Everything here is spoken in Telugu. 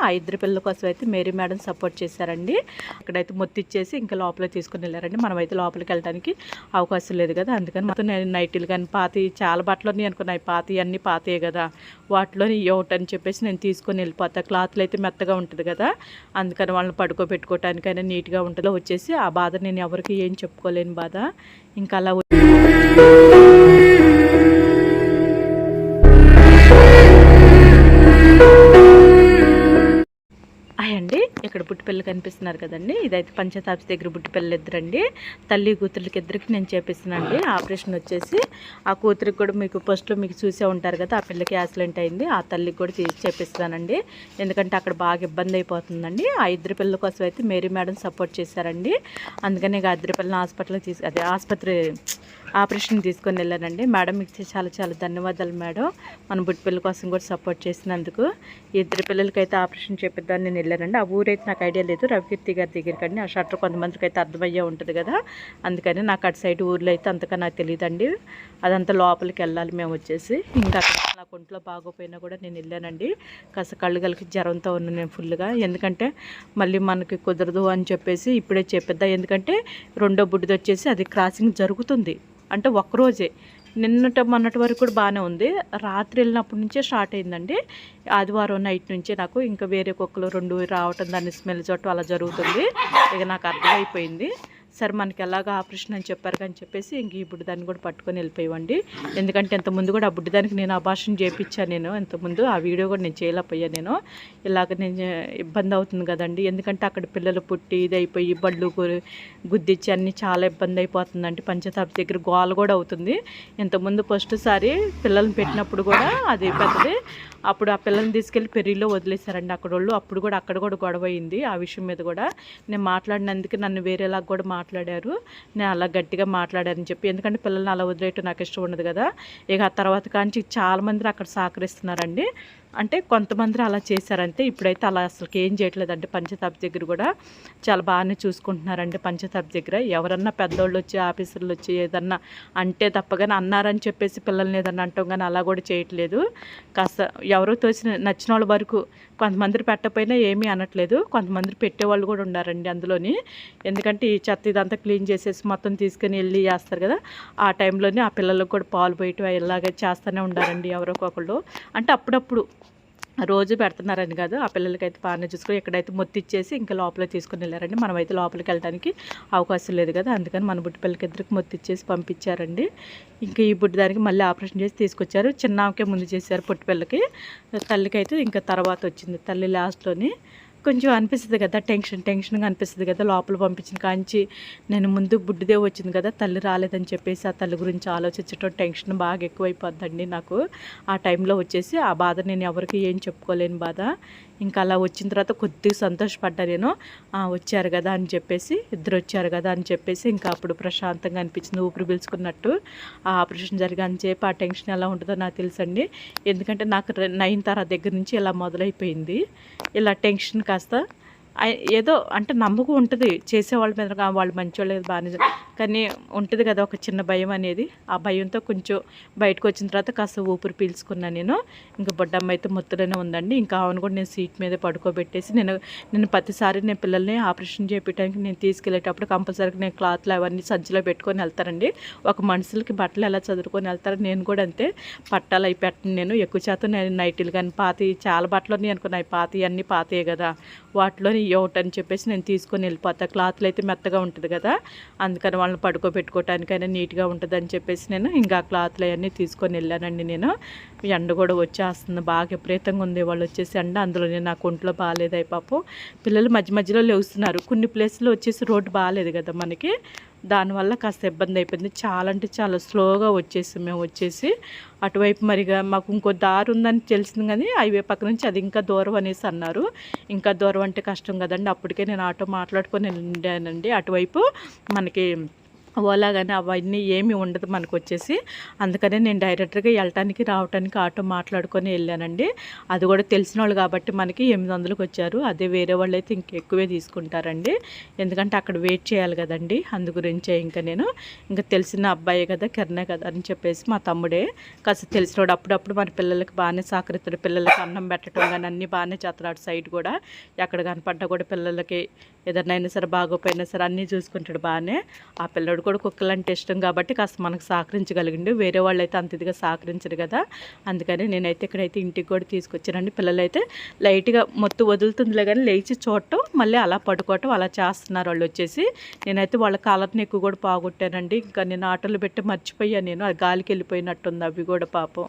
ఆ ఇద్దరు పిల్లల కోసం అయితే మేరీ మేడం సపోర్ట్ చేశారండి. అక్కడైతే మొత్తిచ్చేసి ఇంకా లోపలికి తీసుకుని వెళ్ళారండి. మనమైతే లోపలికి వెళ్ళడానికి అవకాశం లేదు కదా, అందుకని మొత్తం నేను నైటీలు కానీ పాతి చాలా బట్టలు ఉన్నాయి అనుకున్నాయి, పాతి అన్నీ పాతయే కదా, వాటిలోని ఒకటి అని చెప్పేసి నేను తీసుకొని వెళ్ళిపోతా. క్లాత్లు అయితే మెత్తగా ఉంటుంది కదా, అందుకని వాళ్ళని పడుకోబెట్టుకోవటానికైనా నీట్గా ఉంటుందో వచ్చేసి ఆ బాధ నేను ఎవరికి ఏం చెప్పుకోలేని బాధ. ఇంకా అలా అండి ఇక్కడ బుట్టిపిల్లలు కనిపిస్తున్నారు కదండి, ఇదైతే పంచాయత్ దగ్గర బుట్టిపిల్లలు ఇద్దరండి, తల్లి కూతురికి ఇద్దరికి నేను చేపిస్తున్నానండి. ఆపరేషన్ వచ్చేసి ఆ కూతురికి కూడా మీకు ఫస్ట్లో మీకు చూసే ఉంటారు కదా, ఆ పిల్లకి యాక్సిడెంట్ అయింది, ఆ తల్లికి కూడా చేపిస్తానండి. ఎందుకంటే అక్కడ బాగా ఇబ్బంది అయిపోతుందండి. ఆ ఇద్దరు పిల్లల కోసం అయితే మేరీ మేడం సపోర్ట్ చేశారండి. అందుకని ఇక ఇద్దరు పిల్లల హాస్పిటల్కి ఆసుపత్రి ఆపరేషన్ తీసుకొని వెళ్ళానండి. మేడం మీకు చాలా చాలా ధన్యవాదాలు మేడం, మన బుట్టిపిల్ల కోసం కూడా సపోర్ట్ చేసినందుకు. ఇద్దరు పిల్లలకైతే ఆపరేషన్ చేపిద్దామని నేను వెళ్ళానండి. ఆ ఊరైతే నాకు ఐడియా లేదు, రవికీర్తి గారి దగ్గరికి. ఆ షట్టర్ కొంతమందికి అయితే అర్థమయ్యే ఉంటుంది కదా, అందుకని నాకు అటు సైడ్ ఊర్లో అయితే అంతగా నాకు తెలియదండి. అదంతా లోపలికి వెళ్ళాలి మేము వచ్చేసి. ఇంకా అక్కడ నాకు ఒంట్లో బాగోపోయినా కూడా నేను వెళ్ళానండి. కాస్త కళ్ళు కలికి జ్వరంతో ఉన్నాను నేను ఫుల్గా, ఎందుకంటే మళ్ళీ మనకి కుదరదు అని చెప్పేసి ఇప్పుడే చెప్పిద్దా. ఎందుకంటే రెండో బుడ్డిది వచ్చేసి అది క్రాసింగ్ జరుగుతుంది, అంటే ఒక్కరోజే. మొన్నటి వరకు కూడా బాగానే ఉంది, రాత్రి వెళ్ళినప్పటి నుంచే స్టార్ట్ అయిందండి. ఆదివారం నైట్ నుంచే నాకు ఇంకా వేరే కుక్కలు రెండు రావటం, దాన్ని స్మెల్ చూడటం అలా జరుగుతుంది. ఇక నాకు అర్థమైపోయింది. సరే మనకి ఎలాగ ఆపరేషన్ అని చెప్పారు కానీ చెప్పేసి ఇంక ఈ బుడ్డిదాన్ని కూడా పట్టుకొని వెళ్ళిపోయామండి. ఎందుకంటే ఇంతకుముందు కూడా ఆ బుడ్డిదానికి నేను అబార్షన్ చేయించాను, నేను ఇంతకుముందు ఆ వీడియో కూడా నేను చేయలేకపోయాను. నేను ఇలాగ నేను ఇబ్బంది అవుతుంది కదండి, ఎందుకంటే అక్కడ పిల్లలు పుట్టి ఇది అయిపోయి బళ్ళు గుద్దిచ్చి అన్నీ చాలా ఇబ్బంది అయిపోతుందండి. పంచాయతీ దగ్గర గోల కూడా అవుతుంది. ఇంతకుముందు ఫస్ట్ సారి పిల్లల్ని పెట్టినప్పుడు కూడా అది పెద్దది, అప్పుడు ఆ పిల్లల్ని తీసుకెళ్ళి పెరిగిలో వదిలేశారండి అక్కడ వాళ్ళు. అక్కడ కూడా గొడవ అయింది ఆ విషయం మీద కూడా. నేను మాట్లాడినందుకు నన్ను వేరేలాగా కూడా మాట్లాడారు, నేను అలా గట్టిగా మాట్లాడారని చెప్పి. ఎందుకంటే పిల్లల్ని అలా వదిలేయటం నాకు ఇష్టం ఉండదు కదా. ఇక ఆ తర్వాత కానీ చాలామంది అక్కడ సహకరిస్తున్నారండి, అంటే కొంతమంది అలా చేశారంటే. ఇప్పుడైతే అలా అసలుకి ఏం చేయట్లేదండి. పంచాయతీ దగ్గర కూడా చాలా బాగానే చూసుకుంటున్నారండి. పంచాయతీ దగ్గర ఎవరన్నా పెద్దోళ్ళు వచ్చి ఆఫీసర్లు వచ్చి ఏదన్నా అంటే తప్పగానే అన్నారని చెప్పేసి పిల్లల్ని ఏదన్నా అంటాం కానీ అలా కూడా చేయట్లేదు. కాస్త ఎవరో నచ్చిన వాళ్ళ వరకు, కొంతమంది పెట్టకపోయినా ఏమీ అనట్లేదు, కొంతమంది పెట్టేవాళ్ళు కూడా ఉన్నారండి అందులోని. ఎందుకంటే ఈ చెత్త ఇదంతా క్లీన్ చేసేసి మొత్తం తీసుకుని వెళ్ళి చేస్తారు కదా, ఆ టైంలోనే ఆ పిల్లలకు కూడా పాలు పోయటం ఇలాగే చేస్తూనే ఉండారండి ఎవరో ఒకళ్ళు. అంటే అప్పుడప్పుడు రోజు పెడుతున్నారని కాదు, ఆ పిల్లలకైతే బాగానే చూసుకొని ఎక్కడైతే మొత్తిచ్చేసి ఇంకా లోపలికి తీసుకుని వెళ్ళారండి. మనమైతే లోపలికి వెళ్ళడానికి అవకాశం లేదు కదా, అందుకని మన బుడ్డి పిల్లలకి ఇద్దరికి మొత్తిచ్చేసి పంపించారండి. ఇంకా ఈ బుడ్డి దానికి మళ్ళీ ఆపరేషన్ చేసి తీసుకొచ్చారు. చిన్నకే ముందు చేశారు పొట్టి పిల్లకి, తల్లికి అయితే ఇంకా తర్వాత వచ్చింది. తల్లి లాస్ట్లోని కొంచెం అనిపిస్తుంది కదా, టెన్షన్గా అనిపిస్తుంది కదా. లోపల పంపించిన కాంచి నేను ముందు బుడ్డిదే వచ్చింది కదా, తల్లి రాలేదని చెప్పేసి ఆ తల్లి గురించి ఆలోచించడం టెన్షన్ బాగా ఎక్కువైపోద్దండి నాకు. ఆ టైంలో వచ్చేసి ఆ బాధ నేను ఎవరికి ఏం చెప్పుకోలేని బాధ. ఇంకా అలా వచ్చిన తర్వాత కొద్దిగా సంతోషపడ్డా నేను, వచ్చారు కదా అని చెప్పేసి, ఇద్దరు వచ్చారు కదా అని చెప్పేసి. ఇంకా అప్పుడు ప్రశాంతంగా అనిపించింది, ఊపిరి పీల్చుకున్నట్టు. ఆ ఆపరేషన్ జరిగాని చెప్పి ఆ టెన్షన్ ఎలా ఉంటుందో నాకు తెలుసండి. ఎందుకంటే నాకు నయనతార దగ్గర నుంచి ఇలా మొదలైపోయింది. ఇలా టెన్షన్ కాస్త ఏదో అంటే నమ్మకం ఉంటుంది చేసేవాళ్ళ మీద, వాళ్ళు మంచివాళ్ళు బాగానే, కానీ ఉంటుంది కదా ఒక చిన్న భయం అనేది. ఆ భయంతో కొంచెం బయటకు వచ్చిన తర్వాత కాస్త ఊపిరి పీల్చుకున్నాను నేను. ఇంకా బొడ్డమ్మ అయితే మొత్తులోనే ఉందండి. ఇంకా ఆవును కూడా నేను సీట్ మీద పడుకోబెట్టేసి, నేను ప్రతిసారి నేను పిల్లల్ని ఆపరేషన్ చేయించడానికి నేను తీసుకెళ్ళేటప్పుడు కంపల్సరీగా నేను క్లాత్లు అవన్నీ సంచిలో పెట్టుకొని వెళ్తారండి. ఒక మనుషులకి బట్టలు ఎలా చదువుకొని వెళ్తారు, నేను కూడా అంతే పట్టాలు అవి పెట్టను. నేను ఎక్కువ శాతం నేను నైటీలు కానీ పాతి చాలా బట్టలు ఉన్నాయి అనుకున్నాయి, పాతి అన్నీ పాతయే కదా, వాటిలో ఒకటి అని చెప్పేసి నేను తీసుకొని వెళ్ళిపోతా. క్లాత్లు అయితే మెత్తగా ఉంటుంది కదా, అందుకని వాళ్ళని పడుకోబెట్టుకోవటానికైనా నీట్గా ఉంటుంది అని చెప్పేసి నేను ఇంకా క్లాత్లు అవన్నీ తీసుకొని వెళ్ళానండి. నేను ఎండ కూడా వచ్చేస్తుంది, బాగా విపరీతంగా ఉంది వాళ్ళు వచ్చేసి ఎండ. అందులోనే నాకు ఒంట్లో బాగాలేదు పాపం. పిల్లలు మధ్య మధ్యలో లేస్తున్నారు. కొన్ని ప్లేస్లో వచ్చేసి రోడ్డు బాగాలేదు కదా మనకి, దానివల్ల కాస్త ఇబ్బంది అయిపోయింది. చాలా అంటే చాలా స్లోగా వచ్చేసి మేము వచ్చేసి అటువైపు మరిగా మాకు ఇంకో దారి ఉందని తెలిసింది, కానీ హైవే పక్క నుంచి అది ఇంకా దూరం అనేసి అన్నారు. ఇంకా దూరం అంటే కష్టం కదండి. అప్పటికే నేను ఆటో మాట్లాడుకొని వెళ్ళానండి. అటువైపు మనకి ఓలా కానీ అవన్నీ ఏమీ ఉండదు మనకు వచ్చేసి. అందుకనే నేను డైరెక్ట్గా వెళ్ళటానికి రావటానికి ఆటో మాట్లాడుకొని వెళ్ళానండి. అది కూడా తెలిసిన వాళ్ళు కాబట్టి మనకి 800కి వచ్చారు. అదే వేరే వాళ్ళు అయితే ఇంకెక్కువే తీసుకుంటారండి, ఎందుకంటే అక్కడ వెయిట్ చేయాలి కదండి. అందు గురించే ఇంకా తెలిసిన అబ్బాయే కదా, కిరణే కదా అని చెప్పేసి మా తమ్ముడే కాస్త తెలిసినోడు. అప్పుడప్పుడు మన పిల్లలకి బాగానే సహకరిస్తాడు, పిల్లలకి అన్నం పెట్టడం కానీ అన్నీ బాగానే చేస్తాడు. సైడ్ కూడా ఎక్కడ కనపడ్డా కూడా పిల్లలకి ఏదైనా సరే బాగోపోయినా సరే అన్నీ చూసుకుంటాడు బాగానే. ఆ పిల్లడు కూడా కుక్కలు అంటే ఇష్టం కాబట్టి కాస్త మనకు సహకరించగలిగిండు. వేరే వాళ్ళు అయితే అంత ఇదిగా సహకరించరు కదా. అందుకని నేనైతే ఇక్కడైతే ఇంటికి కూడా తీసుకొచ్చానండి. పిల్లలు అయితే లైట్గా మొత్తం వదులుతుందిలే కానీ లేచి చూడటం మళ్ళీ అలా పడుకోవటం అలా చేస్తున్నారు వాళ్ళు వచ్చేసి. నేనైతే వాళ్ళ కాలర్ని ఎక్కువ కూడా పోగొట్టానండి. ఇంకా నేను ఆటోలో పెట్టి మర్చిపోయాను, నేను అది గాలికి వెళ్ళిపోయినట్టుంది అవి కూడా పాపం.